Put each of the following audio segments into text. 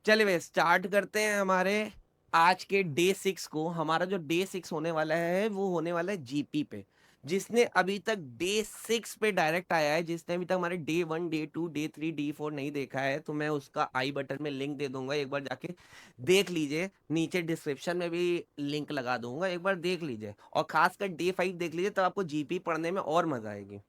चलिए वे स्टार्ट करते हैं हमारे आज के डे 6 को। हमारा जो डे 6 होने वाला है वो होने वाला है जीपी पे। जिसने अभी तक डे 6 पे डायरेक्ट आया है, जिसने अभी तक हमारे डे 1 डे 2 डे 3 डे 4 नहीं देखा है, तो मैं उसका आई बटन में लिंक दे दूंगा, एक बार जाके देख लीजिए। नीचे डिस्क्रिप्शन में भी लिंक लगा दूंगा, एक बार देख लीजिए। और खासकर डे 5 देख लीजिए, तब आपको जीपी पढ़ने में और मजा आएगी।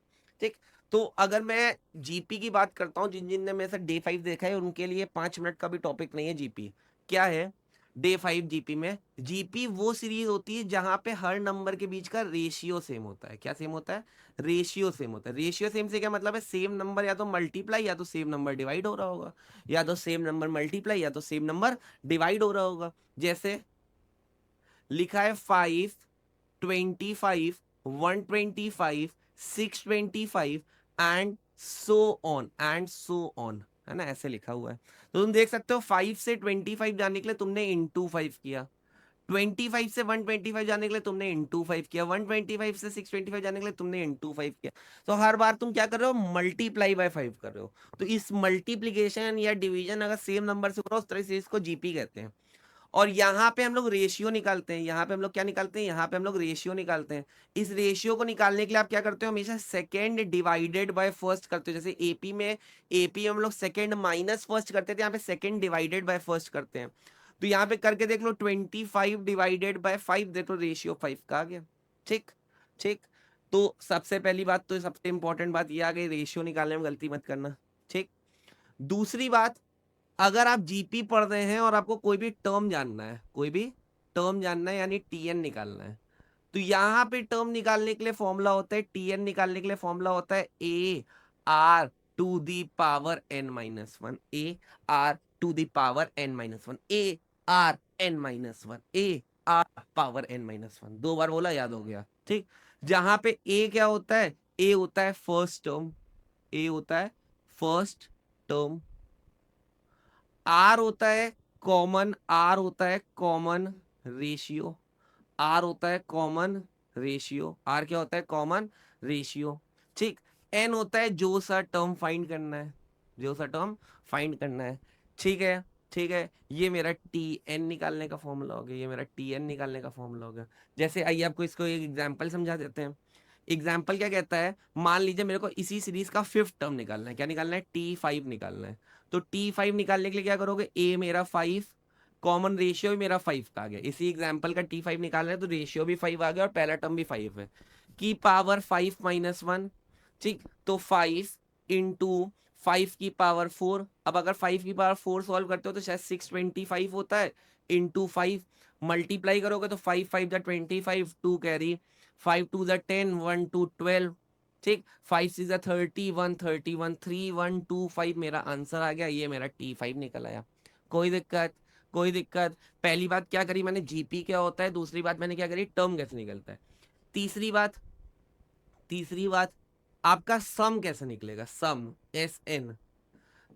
ठीक। तो अगर मैं जीपी की बात करता हूँ, जिन जिन ने मेरे साथ डे 5 देखा है उनके लिए 5 मिनट का भी टॉपिक नहीं है जीपी। क्या है डे 5 जीपी में? जीपी वो सीरीज होती है जहां पे हर नंबर के बीच का रेशियो सेम होता है। क्या सेम होता है? रेशियो सेम होता है। रेशियो सेम से क्या मतलब है? सेम नंबर या तो मल्टीप्लाई या तो सेम नंबर डिवाइड हो रहा होगा, या तो सेम नंबर मल्टीप्लाई या तो सेम नंबर डिवाइड हो रहा होगा। जैसे लिखा है 5, 25, 125, 625 एंड सो ऑन, है ना? ऐसे लिखा हुआ है। तो तुम देख सकते हो 5 से 25 जाने के लिए तुमने इंटू 5 किया, 25 से 125 जाने के लिए तुमने इंटू 5 किया, 125 से 625 जाने के लिए तुमने इंटू 5 किया। तो हर बार तुम क्या कर रहे हो? मल्टीप्लाई बाय 5 कर रहे हो। तो इस मल्टीप्लीकेशन या डिवीजन अगर सेम नंबर से करो, उस तरह से इसको जीपी कहते हैं। और यहाँ पे हम लोग रेशियो निकालते हैं। यहाँ पे हम लोग क्या निकालते हैं? यहाँ पे हम लोग रेशियो निकालते हैं। इस रेशियो को निकालने के लिए आप क्या करते हो? हमेशा सेकेंड डिवाइडेड बाय फर्स्ट करते हो। जैसे एपी में हम लोग सेकेंड माइनस फर्स्ट करते थे, यहाँ पे सेकेंड डिवाइडेड बाय फर्स्ट करते हैं। तो यहाँ पे करके देख लो, 25 डिवाइडेड बाय 5, देख लो रेशियो 5 का आ गया। ठीक। ठीक। तो सबसे पहली बात, तो सबसे इंपॉर्टेंट बात ये आ गई, रेशियो निकालने में गलती मत करना। ठीक। दूसरी बात, अगर आप जीपी पढ़ रहे हैं और आपको कोई भी टर्म जानना है, कोई भी टर्म जानना है यानी टीएन निकालना है, तो यहाँ पे टर्म निकालने के लिए फॉर्मूला होता है, टीएन निकालने के लिए फॉर्मूला होता है A R to the power N minus one, A R to the power N minus one, A R N minus one, A R power N minus one. 2 बार बोला, याद हो गया। ठीक। जहां पे ए क्या होता है? ए होता है फर्स्ट टर्म, ए होता है फर्स्ट टर्म। आर होता है कॉमन, आर होता है कॉमन रेशियो, आर होता है कॉमन रेशियो, आर क्या होता है? Common ratio. ठीक। एन होता है जो सा टर्म फाइंड करना है, जो सा टर्म फाइंड करना है। ठीक है। ठीक है। ये मेरा टी एन निकालने का फॉर्मूला हो गया, ये मेरा टी एन निकालने का फॉर्मूला हो गया। जैसे आइए आपको इसको एक एग्जांपल समझा देते हैं। एग्जाम्पल क्या कहता है? मान लीजिए मेरे को इसी सीरीज का 5th टर्म निकालना है। क्या निकालना है? T5 निकालना है। तो T5 निकालने के लिए क्या करोगे? ए मेरा 5, कॉमन रेशियो भी मेरा 5 का आ गया। इसी एग्जाम्पल का T5 निकालना है तो रेशियो भी 5 आ गया और पहला टर्म भी 5 है, की पावर 5 - 1। ठीक। तो 5 इंटू 5 की पावर 4। अब अगर 5 की पावर 4 सॉल्व करते हो तो शायद 625 होता है, इंटू 5 मल्टीप्लाई करोगे तो 5 5 = 25, 2 कैरी, 5 2 = 10, 1 2 12। ठीक। 5 6 = 30, 1 30, 1 3, 1 2 5 मेरा आंसर आ गया। ये मेरा T5 निकल आया। कोई दिक्कत? कोई दिक्कत? पहली बात क्या करी मैंने? जीपी क्या होता है। दूसरी बात मैंने क्या करी? टर्म कैसे निकलता है। तीसरी बात, तीसरी बात, आपका सम कैसे निकलेगा? सम, SN।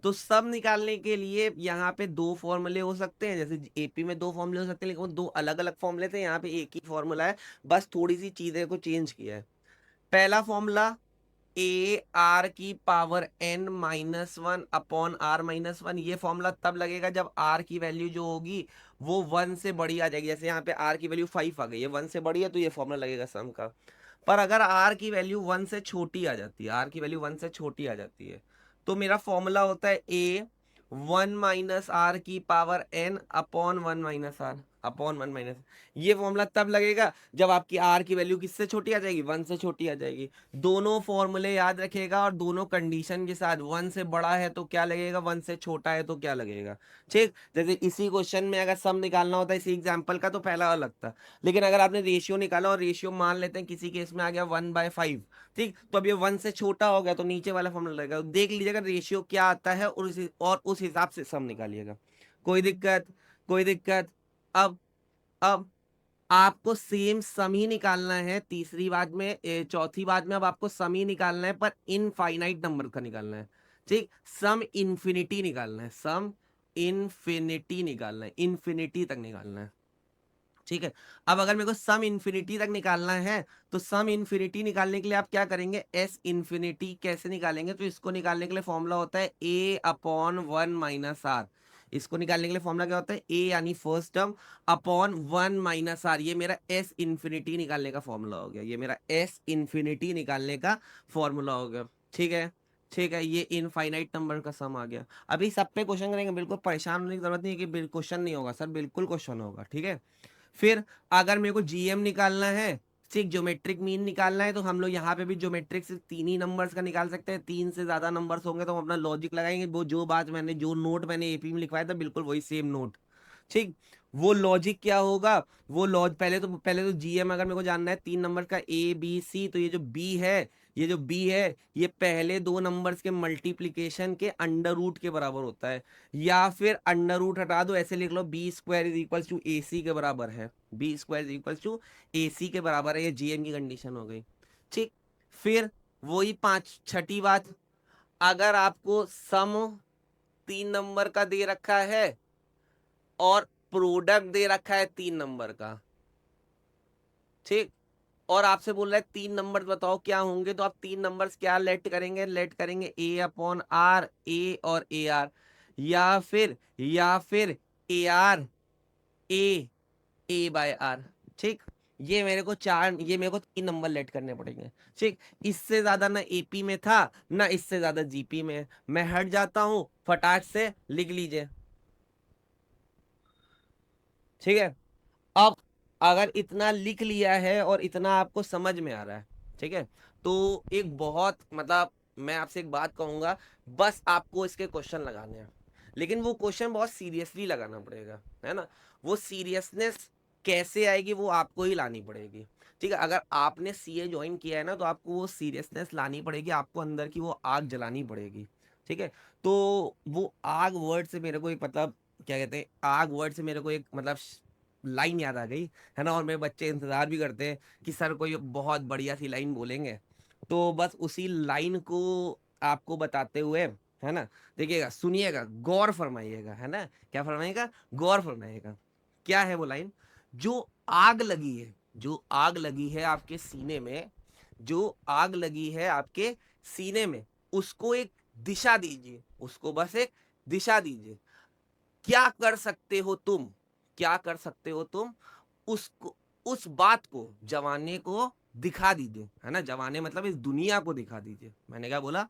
तो सम निकालने के लिए यहाँ पे 2 फॉर्मूले हो सकते हैं। जैसे एपी में 2 फॉर्मूले हो सकते हैं, लेकिन वो 2 अलग अलग फॉर्मूले थे। यहाँ पे एक ही फॉर्मूला है, बस थोड़ी सी चीजें को चेंज किया है। पहला फॉर्मूला, ए आर की power N minus one upon R minus one. ये फॉर्मूला तब लगेगा जब आर की वैल्यू जो होगी वो 1 से बड़ी आ जाएगी। जैसे यहाँ पे आर की वैल्यू 5 आ गई है, 1 से बड़ी है, तो ये फॉर्मूला लगेगा सम का। पर अगर आर की वैल्यू 1 से छोटी आ जाती है, आर की वैल्यू 1 से छोटी आ जाती है, तो मेरा फॉर्मूला होता है ए 1 - R की power n upon 1 - R, upon 1 - ये फॉर्मूला तब लगेगा जब आपकी आर की वैल्यू किससे छोटी आ जाएगी? 1 से छोटी आ जाएगी। दोनों फॉर्मूले याद रखेगा और दोनों कंडीशन के साथ, 1 से बड़ा है तो क्या लगेगा, 1 से छोटा है तो क्या लगेगा। ठीक। जैसे इसी क्वेश्चन में अगर सम निकालना होता है इसी एग्जाम्पल का, तो पहला अलग था। लेकिन अगर आपने रेशियो निकाला और रेशियो मान लेते हैं किसी केस में आ गया 1/5, ठीक, तो अब ये 1 से छोटा हो गया तो नीचे वाला फॉर्मूला लगेगा। देख लीजिएगा रेशियो क्या आता है और उस हिसाब से सम निकालिएगा। कोई दिक्कत? कोई दिक्कत? अब आपको सेम सम ही निकालना है। तीसरी बात में चौथी बात में अब आपको सम ही निकालना है, पर इनफाइनाइट नंबर का निकालना है। ठीक। सम इन्फिनिटी निकालना है, सम इन्फिनिटी निकालना है, इन्फिनिटी तक निकालना है। ठीक है। अब अगर मेरे को सम इन्फिनिटी तक निकालना है, तो सम इन्फिनिटी निकालने के लिए आप क्या करेंगे? एस इन्फिनिटी कैसे निकालेंगे? तो इसको निकालने के लिए फॉर्मूला होता है A/1 - R। इसको निकालने के लिए फॉर्मूला क्या होता है, ए यानी first term upon 1 minus R, ये मेरा एस इन्फिनिटी निकालने का फॉर्मूला हो गया, ये मेरा एस इन्फिनिटी निकालने का फॉर्मूला हो गया। ठीक है, ठीक है, ये इनफाइनाइट नंबर का सम आ गया। अभी सब पे क्वेश्चन करेंगे, बिल्कुल परेशान होने की जरूरत नहीं है कि क्वेश्चन नहीं होगा सर, बिल्कुल क्वेश्चन होगा। ठीक है, फिर अगर मेरे को जीएम निकालना है, सिर्फ ज्योमेट्रिक मीन निकालना है, तो हम लोग यहाँ पे भी ज्योमेट्रिक सिर्फ 3 ही नंबर्स का निकाल सकते हैं। 3 से ज्यादा नंबर्स होंगे तो हम अपना लॉजिक लगाएंगे, वो जो बात मैंने, जो नोट मैंने एपी में लिखवाया था बिल्कुल वही सेम नोट। ठीक, वो लॉजिक क्या होगा, वो लॉज पहले तो जीएम अगर मेरे को जानना है 3 नंबर का ए बी सी, तो ये जो बी है, ये जो बी है ये पहले 2 नंबर्स के मल्टीप्लीकेशन के अंडर रूट के बराबर होता है, या फिर अंडर रूट हटा दो, ऐसे लिख लो B square is equal to A C के बराबर है, B square is equal to A C के बराबर है, ये जीएम की कंडीशन हो गई। ठीक, फिर वही छठी बात, अगर आपको सम 3 नंबर का दे रखा है और प्रोडक्ट दे रखा है 3 नंबर का, ठीक, और आपसे बोल रहा है 3 नंबर बताओ क्या होंगे, तो आप 3 नंबर्स क्या लेट करेंगे ए अपॉन आर, ए और ए आर, या फिर A R, A by R. ठीक, ये मेरे को 3 नंबर लेट करने पड़ेंगे। ठीक, इससे ज्यादा ना एपी में था ना इससे ज्यादा जीपी में है। मैं हट जाता हूं, फटाक से लिख लीजिए। ठीक है, अब अगर इतना लिख लिया है और इतना आपको समझ में आ रहा है, ठीक है, तो एक बहुत मतलब मैं आपसे एक बात कहूंगा, बस आपको इसके क्वेश्चन लगाने हैं, लेकिन वो क्वेश्चन बहुत सीरियसली लगाना पड़ेगा, है ना। वो सीरियसनेस कैसे आएगी वो आपको ही लानी पड़ेगी। ठीक है, अगर आपने सीए ज्वाइन किया है ना, तो आपको वो सीरियसनेस लानी पड़ेगी, आपको अंदर की वो आग जलानी पड़ेगी। ठीक है, तो वो आग वर्ड से मेरे को एक मतलब क्या कहते हैं, आग वर्ड से मेरे को एक मतलब लाइन याद आ गई, है ना। और मेरे बच्चे इंतजार भी करते हैं कि सर कोई बहुत बढ़िया सी लाइन बोलेंगे, तो बस उसी लाइन को आपको बताते हुए, है ना, देखिएगा, सुनिएगा, गौर फरमाइएगा, है ना। क्या फरमाइएगा, गौर फरमाइएगा। क्या है वो लाइन, जो आग लगी है, जो आग लगी है आपके सीने में, जो आग लगी है आपके सीने में, उसको एक दिशा दीजिए, उसको बस एक दिशा दीजिए। क्या कर सकते हो तुम, क्या कर सकते हो तुम, उसको, उस बात को, जवाने को दिखा दीजिए, है ना। जवाने मतलब इस दुनिया को दिखा दीजिए। मैंने क्या बोला,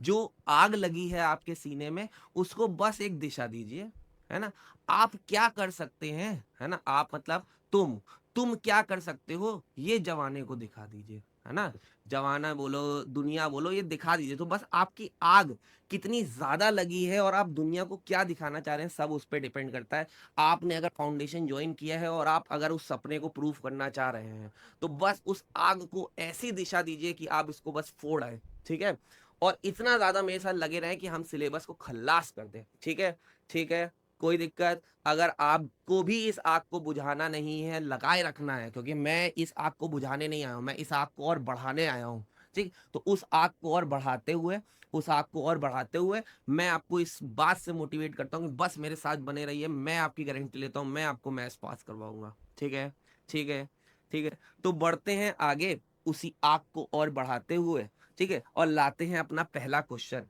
जो आग लगी है आपके सीने में उसको बस एक दिशा दीजिए, है ना। आप क्या कर सकते हैं, है ना, आप मतलब तुम क्या कर सकते हो ये जवाने को दिखा दीजिए, है ना। जवाना बोलो, दुनिया बोलो, ये दिखा दीजिए। तो बस आपकी आग कितनी ज्यादा लगी है और आप दुनिया को क्या दिखाना चाह रहे हैं, सब उस पर डिपेंड करता है। आपने अगर फाउंडेशन ज्वाइन किया है और आप अगर उस सपने को प्रूफ करना चाह रहे हैं, तो बस उस आग को ऐसी दिशा दीजिए कि आप इसको बस फोड़ आए। ठीक है, और इतना ज्यादा मेरे साथ लगे रहे कि हम सिलेबस को खल्लास कर दें। ठीक है, ठीक है, कोई दिक्कत, अगर आपको भी इस आग को बुझाना नहीं है, लगाए रखना है, क्योंकि मैं इस आग को बुझाने नहीं आया हूं, मैं इस आग को और बढ़ाने आया हूं। ठीक, तो उस आग को और बढ़ाते हुए, उस आग को और बढ़ाते हुए मैं आपको इस बात से मोटिवेट करता हूँ कि बस मेरे साथ बने रहिए, मैं आपकी गारंटी लेता हूँ, मैं आपको मैथ्स पास करवाऊंगा। ठीक है, ठीक है, ठीक है, तो बढ़ते हैं आगे उसी आग को और बढ़ाते हुए। ठीक है, और लाते हैं अपना पहला क्वेश्चन।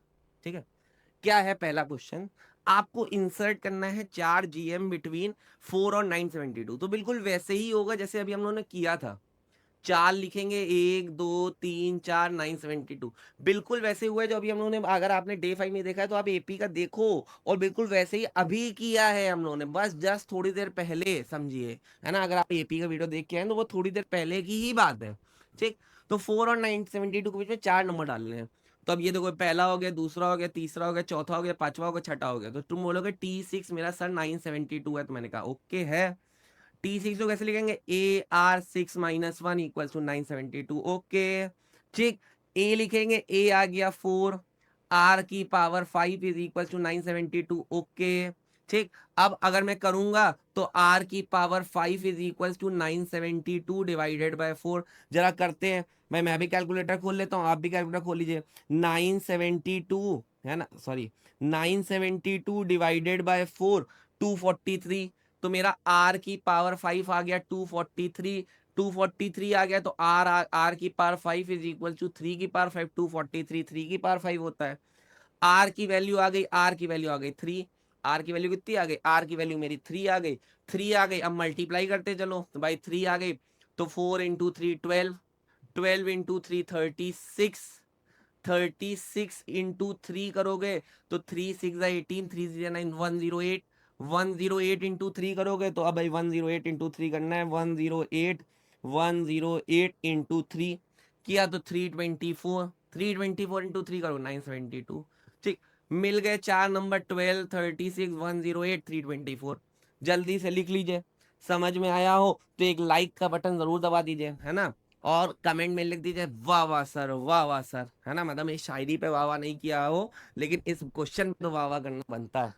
ठीक है, क्या है पहला क्वेश्चन, आपको इंसर्ट करना है 4 जीएम बिटवीन 4 और 972। तो बिल्कुल वैसे ही होगा जैसे अभी हम लोगों ने किया था, 4 लिखेंगे, 1 2 3 4 972, बिल्कुल वैसे हुआ है जो अभी हम लोगों ने। अगर आपने डे 5 में देखा है तो आप एपी का देखो, और बिल्कुल वैसे ही अभी किया है हम लोगों ने, बस जस्ट थोड़ी देर पहले, समझिए, है ना। अगर आप एपी का वीडियो देख के आए तो वो थोड़ी देर पहले की ही बात है। ठीक, तो 4 और 972 के बीच में 4 नंबर डालने हैं। तो अब ये देखो, पहला हो गया, दूसरा हो गया, तीसरा हो गया, चौथा हो गया, पांचवा हो गया, छठा हो गया। तो तुम बोलोगे T6 मेरा सर 972 है, तो मैंने कहा ओके है। T6 को कैसे लिखेंगे, AR6 - 1 इक्वल टू 972। ओके, ठीक, ए लिखेंगे, ए आ गया 4, आर की power 5 is equal to 972। Okay, ठीक, अब अगर मैं करूंगा तो आर की power 5 is equal to 972 divided by 4। जरा करते हैं, मैं भी कैलकुलेटर खोल लेता हूँ, आप भी कैलकुलेटर खोल लीजिए। 972, है ना, सॉरी, 972 डिवाइडेड बाय 4, 243। तो मेरा आर की पावर 5 आ गया 243, 243 आ गया, तो आर की पावर 5 इज इक्वल टू 3 की पावर 5, 243 3 की पावर 5 होता है। आर की वैल्यू आ गई, आर की वैल्यू आ गई 3, आर की वैल्यू कितनी आ गई, आर की वैल्यू मेरी 3 आ गई, 3 आ गई। अब मल्टीप्लाई करते चलो, तो भाई 3 आ गई, तो 4 इंटू 3 12, 12 इंटू 3 36, 36 इंटू 3 करोगे तो 3 6 18, 3 0 9 108, 108 इंटू 3 करोगे तो अब भाई 108 इंटू 3 करना है, 108, 108 इंटू 3 किया तो 324, 324 इंटू 3 करो 972। ठीक, मिल गए चार नंबर, 12 36 108 324। जल्दी से लिख लीजिए। समझ में आया हो तो एक लाइक का बटन जरूर दबा दीजिए, है ना। और कमेंट में लिख दीजिए वाह वाह सर, वाह वाह सर, है ना। मतलब इस शायरी पे वाह वाह नहीं किया हो, लेकिन इस क्वेश्चन पे तो वाह वाह करना बनता है।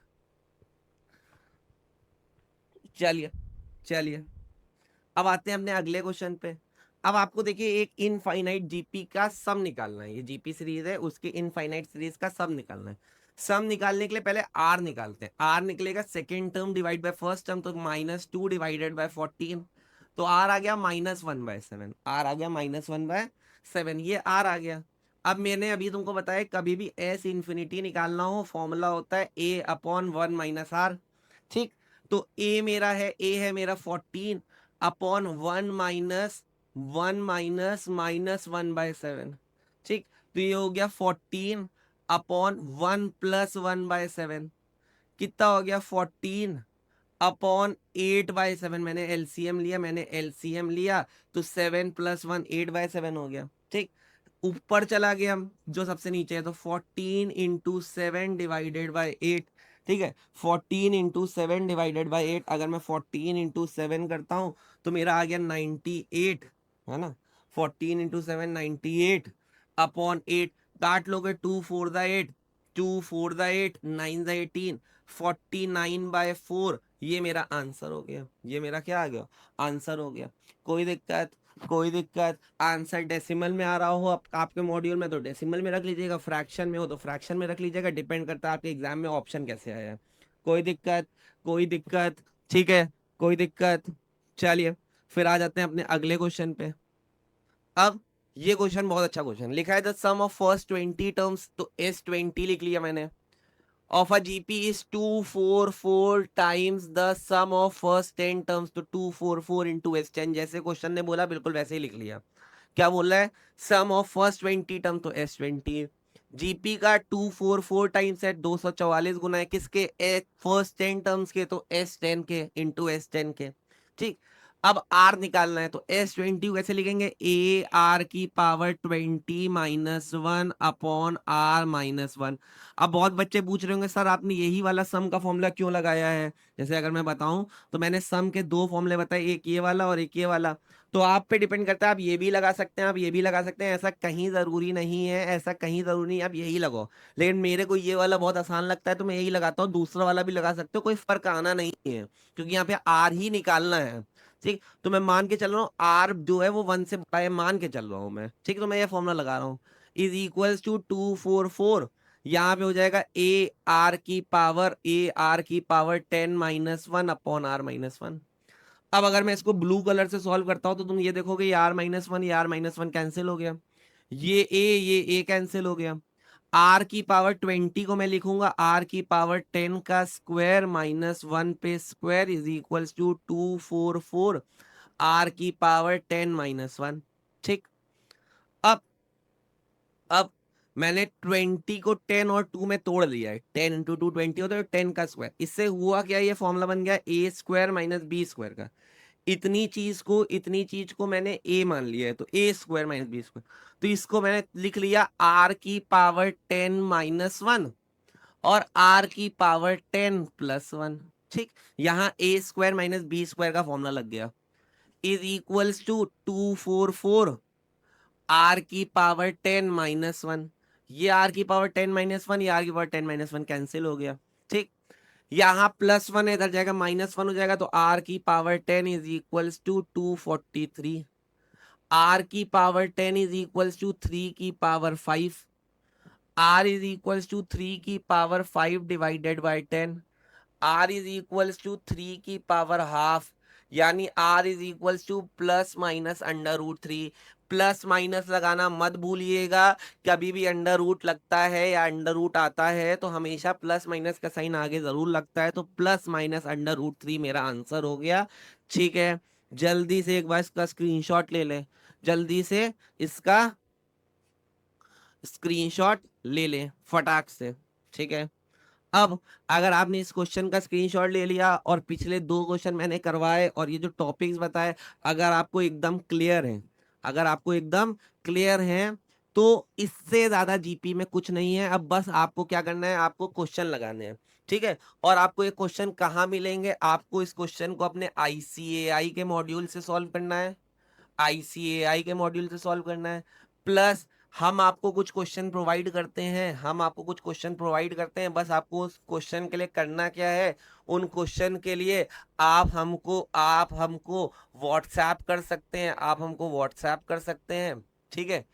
चलिए, चलिए, अब आते हैं अपने अगले क्वेश्चन पे। अब आपको देखिए एक इनफाइनाइट जीपी का सम निकालना है, ये जीपी सीरीज है, उसके इनफाइनाइट सीरीज का सम निकालना है। सम निकालने के लिए पहले आर निकालते हैं। आर निकलेगा second term divide by first term, तो -2 डिवाइडेड बाय 14, तो आर आ गया -1/7। आर आ गया -1/7, ये आर आ गया। अब मैंने अभी तुमको बताया कभी भी एस इन्फिनिटी निकालना हो फॉर्मूला होता है A/1 - R। ठीक, तो ए है मेरा 14 अपॉन 1 - 1 - -1/7। ठीक, तो ये हो गया 14 अपॉन 1 + 1/7। कितना हो गया 14 अपॉन 8/7। मैंने एलसीएम लिया तो 7 + 1 8/7 हो गया। ठीक, ऊपर चला गया जो सबसे नीचे है, तो 14 इंटू 7 डिवाइडेड बाई 8। ठीक है, 14 इंटू 7 डिवाइडेड बाई 8, अगर मैं 14 इंटू 7 करता हूं तो मेरा आ गया 98, है ना। 14 इंटू 7 98 अपॉन 8, काट लोगे 2 4 द 8, 2 4 द 8 9 द 18, 49/4। ये मेरा आंसर हो गया, ये मेरा क्या आ गया, आंसर हो गया। कोई दिक्कत, कोई दिक्कत। आंसर डेसिमल में आ रहा हो आपके मॉड्यूल में तो डेसिमल में रख लीजिएगा, फ्रैक्शन में हो तो फ्रैक्शन में रख लीजिएगा, डिपेंड करता है आपके एग्जाम में ऑप्शन कैसे आया है। कोई दिक्कत, कोई दिक्कत, ठीक है, कोई दिक्कत। चलिए, फिर आ जाते हैं अपने अगले क्वेश्चन पे। अब ये क्वेश्चन बहुत अच्छा क्वेश्चन लिखा है, the sum of first 20 terms, तो S20 लिख लिया मैंने, of a GP is 244 times the sum of first 10 terms, तो 244 into S10, जैसे क्वेश्चन ने बोला बिल्कुल वैसे ही लिख लिया। क्या बोल रहा है, सम ऑफ फर्स्ट 20 टर्म तो S20, जीपी का 244 टाइम्स है, 244 गुना है किसके, फर्स्ट 10 टर्म्स के, तो S10 के इंटू S10 के। ठीक, अब आर निकालना है, तो S20 कैसे लिखेंगे, AR⁻20 - 1 अपॉन R-1। अब बहुत बच्चे पूछ रहे होंगे सर आपने यही वाला सम का फॉर्मूला क्यों लगाया है। जैसे अगर मैं बताऊं तो मैंने सम के दो फॉर्मूले बताए, एक ये वाला और एक ये वाला। तो आप पे डिपेंड करता है, आप ये भी लगा सकते हैं, आप ये भी लगा सकते हैं, ऐसा कहीं जरूरी नहीं है, ऐसा कहीं जरूरी नहीं है आप यही लगाओ। लेकिन मेरे को ये वाला बहुत आसान लगता है तो मैं यही लगाता हूँ, दूसरा वाला भी लगा सकते हो, कोई फर्क आना नहीं है, क्योंकि यहाँ पे आर ही निकालना है। ठीक, तो मैं मान के चल रहा हूँ आर जो है वो 1 से बड़ा है, मान के चल रहा हूँ मैं। ठीक, तो मैं ये फॉर्मूला लगा रहा हूँ, इज इक्वल्स टू 244, यहाँ पे हो जाएगा A R की पावर 10 - 1 अपॉन R-1। अब अगर मैं इसको ब्लू कलर से सॉल्व करता हूं तो तुम ये देखोगे ये R-1, ये R-1 कैंसिल हो गया, ये ए कैंसिल हो गया। आर की पावर 20 को मैं लिखूंगा आर की पावर 10 का स्क्वायर -1 पे square is equals to 244 R की पावर 10 - 1। ठीक, अब अब मैंने 20 को 10 और 2 में तोड़ दिया है, 10 इंटू 2 20 होता है, 10 का स्क्वायर। इससे हुआ क्या, ये फॉर्मूला बन गया A² - B² का। इतनी चीज को मैंने ए मान लिया है, तो A² - B²। तो इसको मैंने लिख लिया आर की पावर 10 - 1 और आर की पावर 10 + 1। ठीक, यहाँ A² - B² का फॉर्मूला लग गया, इज इक्वल्स टू 244 आर की पावर 10 - 1। ये आर की पावर 10 - 1, ये आर की पावर 10 - 1 कैंसिल हो गया। ठीक, यहाँ +1 है, इधर जाएगा -1 हो जाएगा, तो आर की power 10 is equals to 243। R की पावर 10 इज इक्वल्स टू 3 की power 5। R is equals to 3 की power 5 divided by 10। R is equals to 3 की पावर हाफ, यानी R is equals to +- √3। Plus minus लगाना मत भूलिएगा। कभी भी अंडर रूट लगता है या अंडर रूट आता है तो हमेशा प्लस माइनस का साइन आगे जरूर लगता है, तो प्लस माइनस अंडर रूट 3 मेरा आंसर हो गया। ठीक है, जल्दी से एक बार इसका स्क्रीनशॉट ले ले, जल्दी से इसका स्क्रीनशॉट ले ले फटाक से। ठीक है, अब अगर आपने इस क्वेश्चन का स्क्रीनशॉट ले लिया और पिछले 2 क्वेश्चन मैंने करवाए और ये जो टॉपिक्स बताए अगर आपको एकदम क्लियर है, अगर आपको एकदम क्लियर है तो इससे ज्यादा जीपी में कुछ नहीं है। अब बस आपको क्या करना है, आपको क्वेश्चन लगाने हैं। ठीक है, और आपको ये क्वेश्चन कहाँ मिलेंगे, आपको इस क्वेश्चन को अपने आईसीएआई के मॉड्यूल से सॉल्व करना है, आईसीएआई के मॉड्यूल से सॉल्व करना है। प्लस हम आपको कुछ क्वेश्चन प्रोवाइड करते हैं, हम आपको कुछ क्वेश्चन प्रोवाइड करते हैं, बस आपको उस क्वेश्चन के लिए करना क्या है, उन क्वेश्चन के लिए आप हमको व्हाट्सएप कर सकते हैं, आप हमको व्हाट्सएप कर सकते हैं। ठीक है,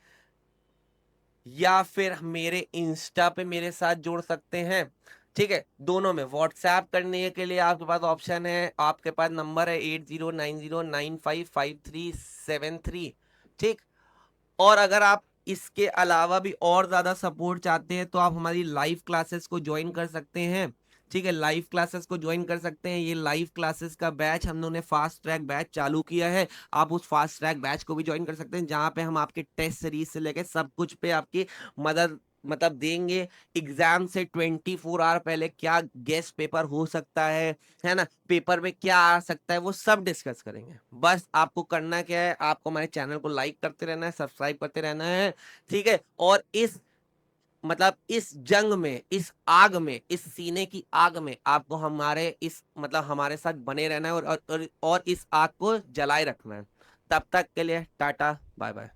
या फिर मेरे इंस्टा पे मेरे साथ जुड़ सकते हैं। ठीक है, दोनों में व्हाट्सएप करने के लिए आपके पास ऑप्शन है, आपके पास नंबर है 8090955373। ठीक, और अगर आप इसके अलावा भी और ज्यादा सपोर्ट चाहते हैं तो आप हमारी लाइव क्लासेस को ज्वाइन कर सकते हैं। ठीक है, लाइव क्लासेस को ज्वाइन कर सकते हैं। ये लाइव क्लासेस का बैच हम लोगों ने फास्ट ट्रैक बैच चालू किया है, आप उस फास्ट ट्रैक बैच को भी ज्वाइन कर सकते हैं, जहां पे हम आपके टेस्ट सीरीज से लेकर सब कुछ पे आपकी मदद मतलब देंगे। एग्जाम से 24 आवर पहले क्या गेस्ट पेपर हो सकता है ना, पेपर में क्या आ सकता है, वो सब डिस्कस करेंगे। बस आपको करना क्या है, आपको हमारे चैनल को लाइक करते रहना है, सब्सक्राइब करते रहना है। ठीक है, और इस जंग में, इस आग में, इस सीने की आग में आपको हमारे साथ बने रहना है और इस आग को जलाए रखना है। तब तक के लिए टाटा बाय बाय।